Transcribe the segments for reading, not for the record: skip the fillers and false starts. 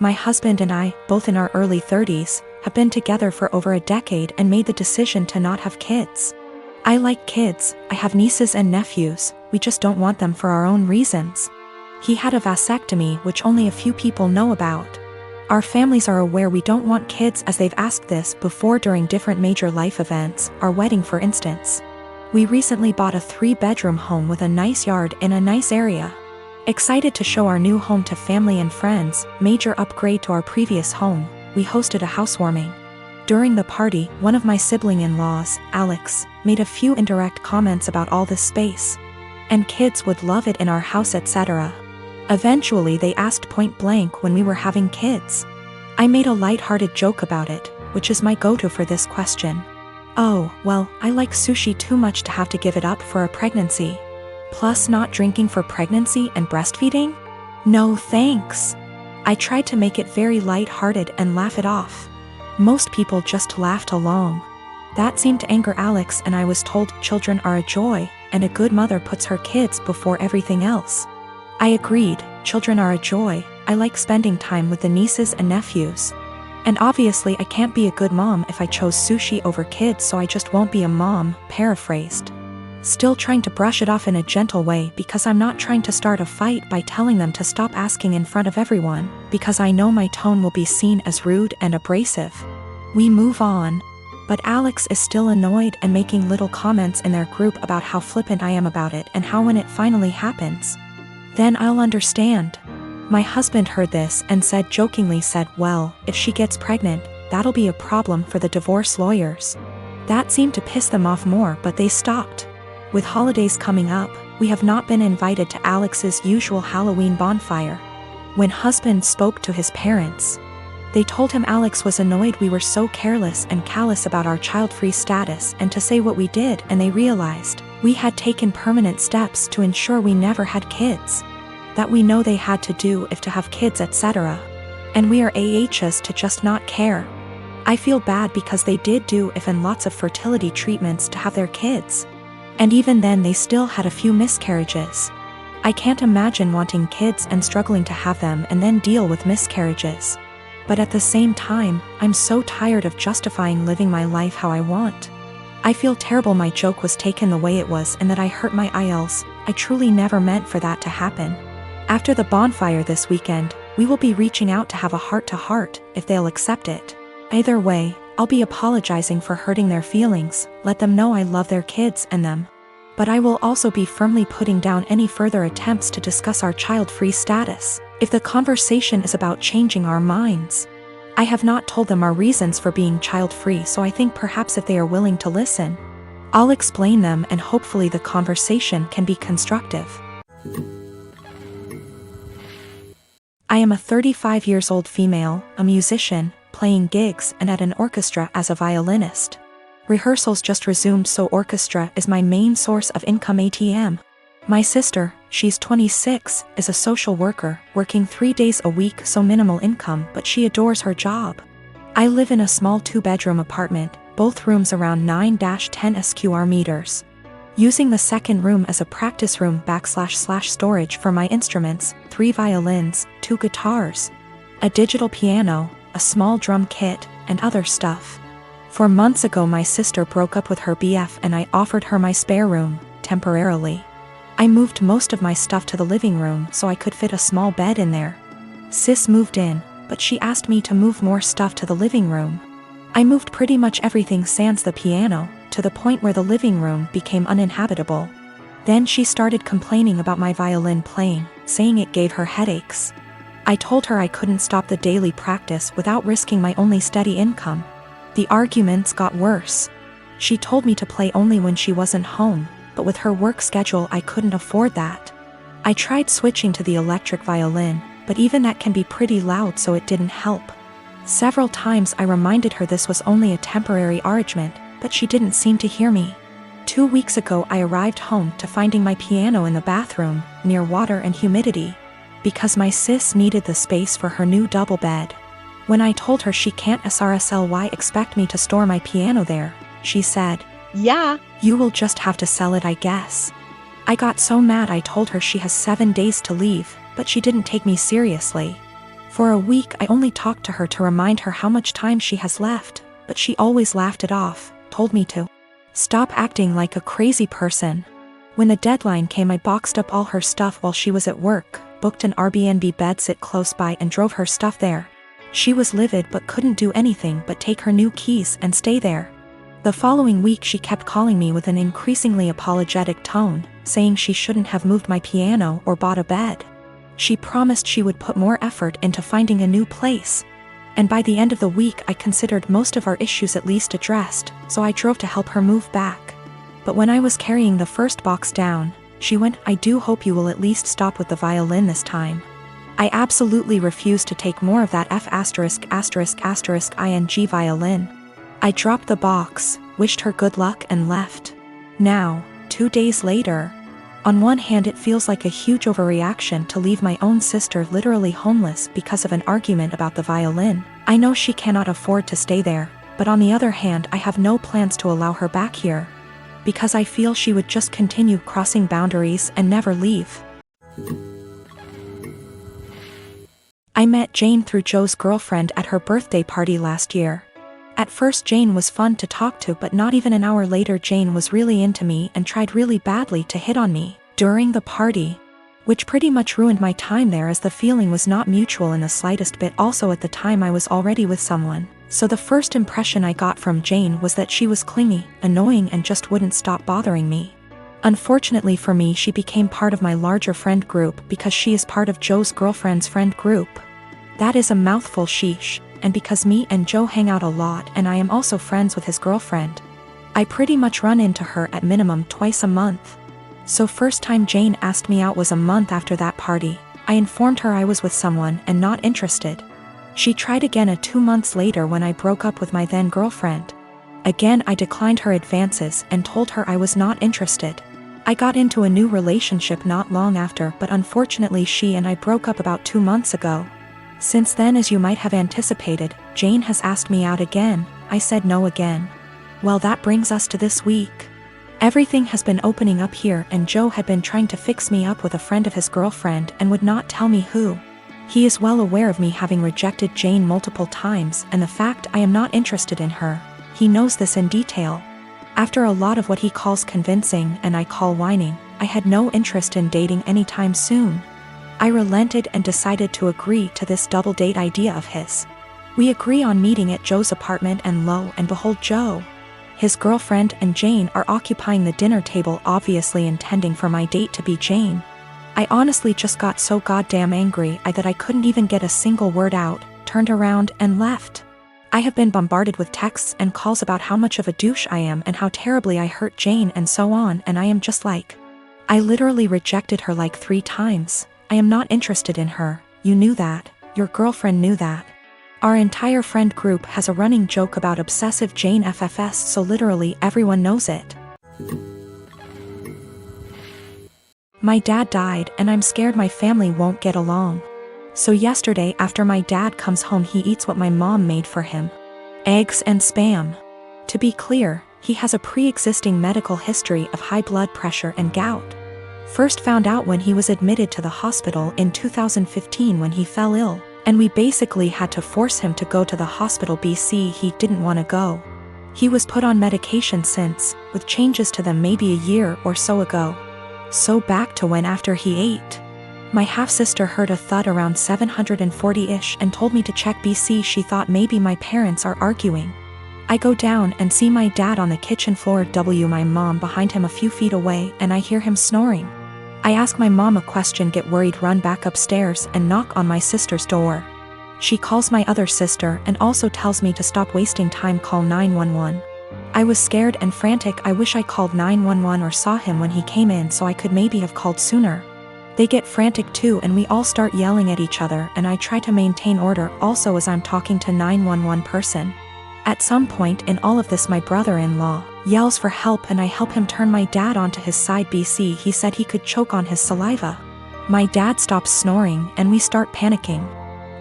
My husband and I, both in our early 30s, have been together for over a decade and made the decision to not have kids. I like kids, I have nieces and nephews, we just don't want them for our own reasons. He had a vasectomy, which only a few people know about. Our families are aware we don't want kids, as they've asked this before during different major life events, our wedding for instance. We recently bought a 3-bedroom home with a nice yard in a nice area. Excited to show our new home to family and friends, major upgrade to our previous home, we hosted a housewarming. During the party, one of my sibling-in-laws, Alex, made a few indirect comments about all this space. And kids would love it in our house, etc. Eventually they asked point blank when we were having kids. I made a light-hearted joke about it, which is my go-to for this question. Oh, well, I like sushi too much to have to give it up for a pregnancy. Plus not drinking for pregnancy and breastfeeding? No thanks. I tried to make it very light-hearted and laugh it off. Most people just laughed along. That seemed to anger Alex, and I was told children are a joy, and a good mother puts her kids before everything else. I agreed, children are a joy, I like spending time with the nieces and nephews. And obviously I can't be a good mom if I chose sushi over kids, so I just won't be a mom, paraphrased. Still trying to brush it off in a gentle way, because I'm not trying to start a fight by telling them to stop asking in front of everyone, because I know my tone will be seen as rude and abrasive. We move on. But Alex is still annoyed and making little comments in their group about how flippant I am about it and how when it finally happens, then I'll understand. My husband heard this and jokingly said, well, if she gets pregnant, that'll be a problem for the divorce lawyers. That seemed to piss them off more, but they stopped. With holidays coming up, we have not been invited to Alex's usual Halloween bonfire. When husband spoke to his parents, they told him Alex was annoyed we were so careless and callous about our child-free status and to say what we did, and they realized we had taken permanent steps to ensure we never had kids. That we know they had to do if to have kids, etc. And we are AHs to just not care. I feel bad because they did do if and lots of fertility treatments to have their kids. And even then they still had a few miscarriages. I can't imagine wanting kids and struggling to have them and then deal with miscarriages. But at the same time, I'm so tired of justifying living my life how I want. I feel terrible my joke was taken the way it was and that I hurt my IELTS. I truly never meant for that to happen. After the bonfire this weekend, we will be reaching out to have a heart-to-heart, if they'll accept it. Either way, I'll be apologizing for hurting their feelings, let them know I love their kids and them. But I will also be firmly putting down any further attempts to discuss our child-free status, if the conversation is about changing our minds. I have not told them our reasons for being child-free, so I think perhaps if they are willing to listen, I'll explain them and hopefully the conversation can be constructive. I am a 35-year-old female, a musician, playing gigs and at an orchestra as a violinist. Rehearsals just resumed, so orchestra is my main source of income ATM. My sister, she's 26, is a social worker, working 3 days a week, so minimal income, but she adores her job. I live in a small 2-bedroom apartment, both rooms around 9-10 square meters. Using the second room as a practice room / storage for my instruments, 3 violins, 2 guitars, a digital piano, a small drum kit, and other stuff. 4 months ago my sister broke up with her BF and I offered her my spare room, temporarily. I moved most of my stuff to the living room so I could fit a small bed in there. Sis moved in, but she asked me to move more stuff to the living room. I moved pretty much everything sans the piano, to the point where the living room became uninhabitable. Then she started complaining about my violin playing, saying it gave her headaches. I told her I couldn't stop the daily practice without risking my only steady income. The arguments got worse. She told me to play only when she wasn't home, but with her work schedule I couldn't afford that. I tried switching to the electric violin, but even that can be pretty loud, so it didn't help. Several times I reminded her this was only a temporary arrangement, but she didn't seem to hear me. 2 weeks ago I arrived home to finding my piano in the bathroom, near water and humidity, because my sis needed the space for her new double bed. When I told her she can't SRSLY expect me to store my piano there, she said, "Yeah, you will just have to sell it, I guess." I got so mad I told her she has 7 days to leave, but she didn't take me seriously. For a week I only talked to her to remind her how much time she has left, but she always laughed it off, told me to stop acting like a crazy person. When the deadline came, I boxed up all her stuff while she was at work, booked an Airbnb bedsit close by and drove her stuff there. She was livid but couldn't do anything but take her new keys and stay there. The following week she kept calling me with an increasingly apologetic tone, saying she shouldn't have moved my piano or bought a bed. She promised she would put more effort into finding a new place. And by the end of the week I considered most of our issues at least addressed, so I drove to help her move back. But when I was carrying the first box down, she went, "I do hope you will at least stop with the violin this time." I absolutely refused to take more of that *****ing violin. I dropped the box, wished her good luck and left. Now, 2 days later. On one hand it feels like a huge overreaction to leave my own sister literally homeless because of an argument about the violin. I know she cannot afford to stay there, but on the other hand I have no plans to allow her back here, because I feel she would just continue crossing boundaries and never leave. I met Jane through Joe's girlfriend at her birthday party last year. At first Jane was fun to talk to, but not even an hour later Jane was really into me and tried really badly to hit on me during the party, which pretty much ruined my time there as the feeling was not mutual in the slightest bit. Also at the time I was already with someone, so the first impression I got from Jane was that she was clingy, annoying and just wouldn't stop bothering me. Unfortunately for me she became part of my larger friend group because she is part of Joe's girlfriend's friend group. That is a mouthful, sheesh. And because me and Joe hang out a lot and I am also friends with his girlfriend, I pretty much run into her at minimum twice a month. So first time Jane asked me out was a month after that party. I informed her I was with someone and not interested. She tried again 2 months later when I broke up with my then girlfriend. Again I declined her advances and told her I was not interested. I got into a new relationship not long after, but unfortunately she and I broke up about 2 months ago. Since then, as you might have anticipated, Jane has asked me out again. I said no again. Well, that brings us to this week. Everything has been opening up here and Joe had been trying to fix me up with a friend of his girlfriend and would not tell me who. He is well aware of me having rejected Jane multiple times and the fact I am not interested in her. He knows this in detail. After a lot of what he calls convincing and I call whining, I had no interest in dating anytime soon. I relented and decided to agree to this double date idea of his. We agree on meeting at Joe's apartment and lo and behold, Joe, his girlfriend and Jane are occupying the dinner table, obviously intending for my date to be Jane. I honestly just got so goddamn angry that I couldn't even get a single word out, turned around and left. I have been bombarded with texts and calls about how much of a douche I am and how terribly I hurt Jane and so on, and I am just like, I literally rejected her like 3 times. I am not interested in her. You knew that. Your girlfriend knew that. Our entire friend group has a running joke about obsessive Jane FFS, so literally everyone knows it. My dad died and I'm scared my family won't get along. So yesterday after my dad comes home he eats what my mom made for him. Eggs and Spam. To be clear, he has a pre-existing medical history of high blood pressure and gout. First found out when he was admitted to the hospital in 2015 when he fell ill, and we basically had to force him to go to the hospital BC he didn't want to go. He was put on medication since, with changes to them maybe a year or so ago. So back to when after he ate. My half-sister heard a thud around 740-ish and told me to check BC. She thought maybe my parents are arguing. I go down and see my dad on the kitchen floor, my mom behind him a few feet away, and I hear him snoring. I ask my mom a question, get worried, run back upstairs and knock on my sister's door. She calls my other sister and also tells me to stop wasting time, call 911. I was scared and frantic. I wish I called 911 or saw him when he came in so I could maybe have called sooner. They get frantic too and we all start yelling at each other, and I try to maintain order also as I'm talking to 911 person. At some point in all of this my brother-in-law yells for help and I help him turn my dad onto his side. BC, he said he could choke on his saliva. My dad stops snoring and we start panicking.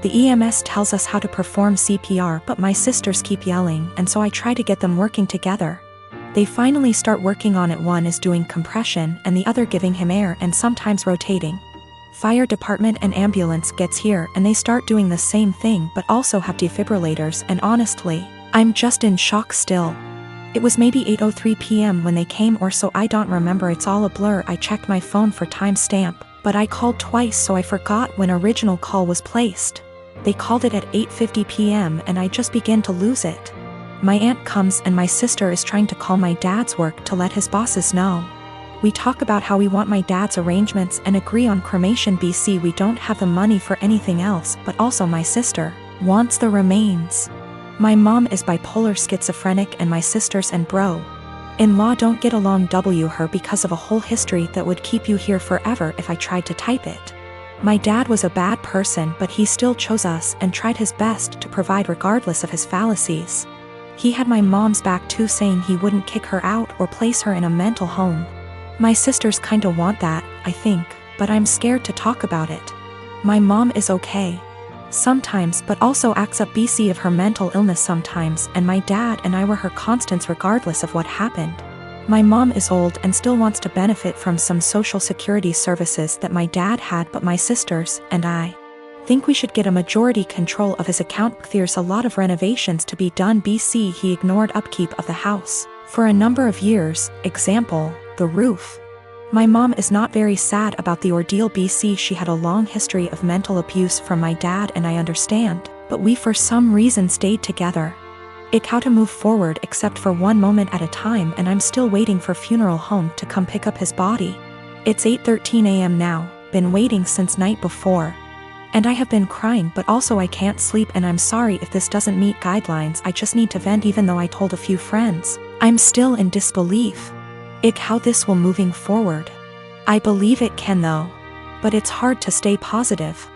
The EMS tells us how to perform CPR, but my sisters keep yelling and so I try to get them working together. They finally start working on it. One is doing compression and the other giving him air and sometimes rotating. Fire department and ambulance gets here and they start doing the same thing but also have defibrillators, and honestly, I'm just in shock still. It was maybe 8:03 p.m. when they came or so, I don't remember, it's all a blur. I checked my phone for timestamp, but I called twice so I forgot when original call was placed. They called it at 8:50 p.m. and I just began to lose it. My aunt comes and my sister is trying to call my dad's work to let his bosses know. We talk about how we want my dad's arrangements and agree on cremation. BC, we don't have the money for anything else, but also my sister wants the remains. My mom is bipolar schizophrenic and my sisters and bro-in-law don't get along. Her because of a whole history that would keep you here forever if I tried to type it. My dad was a bad person but he still chose us and tried his best to provide regardless of his fallacies. He had my mom's back too, saying he wouldn't kick her out or place her in a mental home. My sisters kinda want that, I think, but I'm scared to talk about it. My mom is okay sometimes but also acts up BC of her mental illness sometimes, and my dad and I were her constants regardless of what happened. My mom is old and still wants to benefit from some social security services that my dad had, but my sisters and I think we should get a majority control of his account. There's a lot of renovations to be done. BC, he ignored upkeep of the house for a number of years, example, the roof. My mom is not very sad about the ordeal. BC, she had a long history of mental abuse from my dad and I understand, but we for some reason stayed together. It how to move forward except for one moment at a time, and I'm still waiting for funeral home to come pick up his body. It's 8:13 a.m. now, been waiting since night before. And I have been crying but also I can't sleep, and I'm sorry if this doesn't meet guidelines, I just need to vent. Even though I told a few friends, I'm still in disbelief. How this will moving forward. I believe it can though. But it's hard to stay positive.